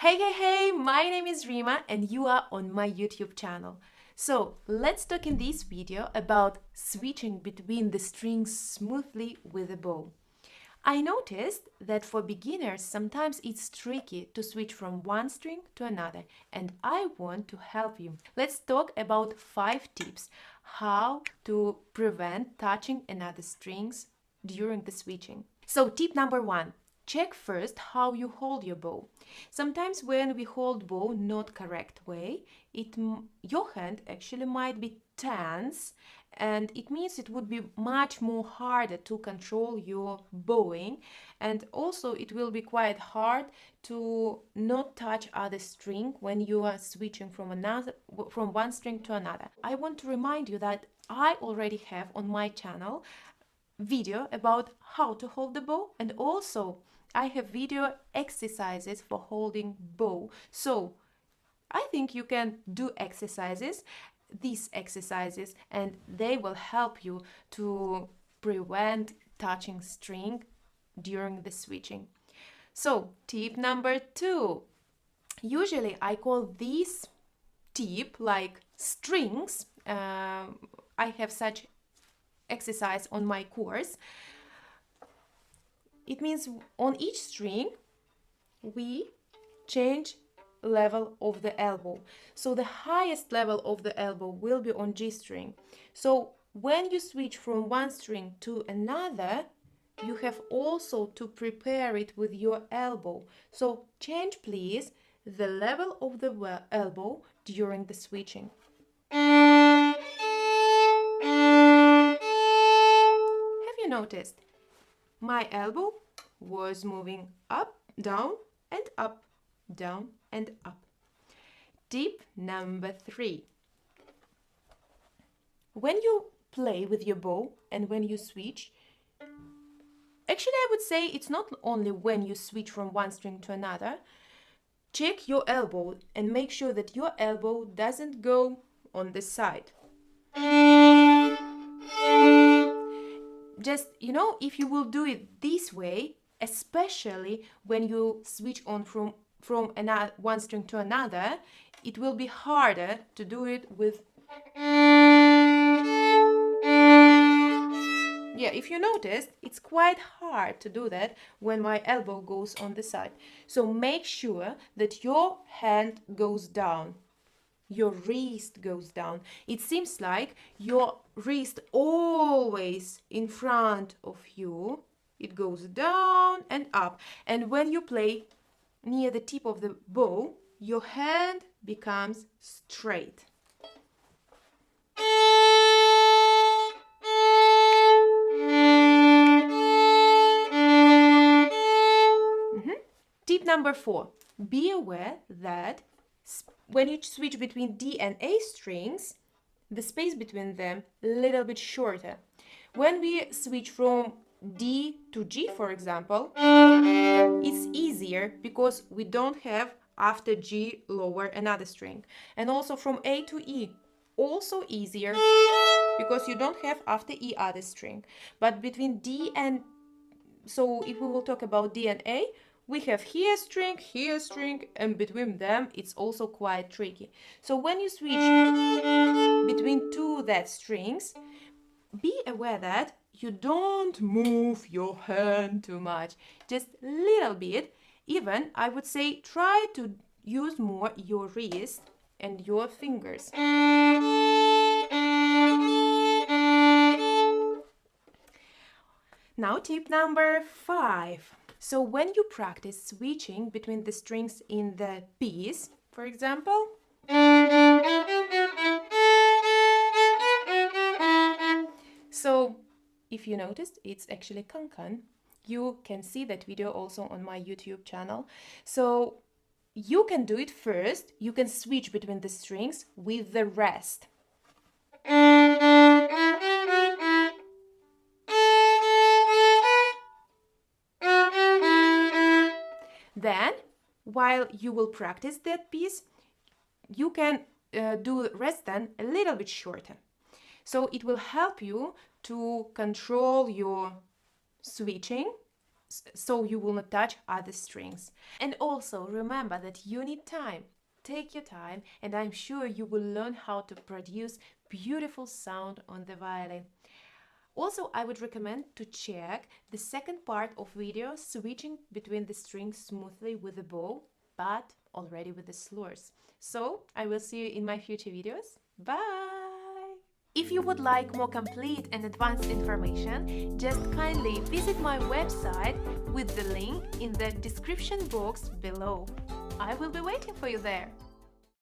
Hey, my name is Rima and you are on my YouTube channel. So let's talk in this video about switching between the strings smoothly with a bow. I noticed that for beginners sometimes it's tricky to switch from one string to another, and I want to help you. Let's talk about 5 tips how to prevent touching another strings during the switching. So tip number 1. Check first how you hold your bow. Sometimes when we hold bow not correct way, your hand actually might be tense, and it means it would be much more harder to control your bowing, and also it will be quite hard to not touch other string when you are switching from one string to another. I want to remind you that I already have on my channel video about how to hold the bow, and also I have video exercises for holding bow. So I think you can do these exercises, and they will help you to prevent touching string during the switching. So tip number 2. Usually I call this tip like strings. I have such exercise on my course. It means on each string we change level of the elbow. So the highest level of the elbow will be on G string. So when you switch from one string to another, you have also to prepare it with your elbow. So change please the level of the elbow during the switching. Have you noticed? My elbow was moving up, down, and up, down, and up. Tip number 3. When you play with your bow and when you switch, actually I would say it's not only when you switch from one string to another. Check your elbow and make sure that your elbow doesn't go on the side. Just, if you will do it this way, especially when you switch on from one string to another, it will be harder to do it with. Yeah, if you noticed, it's quite hard to do that when my elbow goes on the side. So make sure that your hand goes down. Your wrist goes down. It seems like your wrist always in front of you. It goes down and up. And when you play near the tip of the bow, your hand becomes straight. Tip number 4. Be aware that when you switch between D and A strings, the space between them a little bit shorter. When we switch from D to G, for example, it's easier because we don't have after G lower another string. And also from A to E, also easier because you don't have after E other string. But between D and, so if we will talk about D and A, we have here string, and between them it's also quite tricky. So when you switch between two that strings, be aware that you don't move your hand too much, just a little bit. Even I would say try to use more your wrist and your fingers. Now tip number 5. So when you practice switching between the strings in the piece, for example, so if you noticed, it's actually cancan. You can see that video also on my YouTube channel. So you can do it first. You can switch between the strings with the rest. Then, while you will practice that piece, you can do rest then a little bit shorter. So it will help you to control your switching so you will not touch other strings. And also remember that you need time. Take your time, and I'm sure you will learn how to produce beautiful sound on the violin. Also, I would recommend to check the second part of video, switching between the strings smoothly with the bow, but already with the slurs. So I will see you in my future videos. Bye! If you would like more complete and advanced information, just kindly visit my website with the link in the description box below. I will be waiting for you there.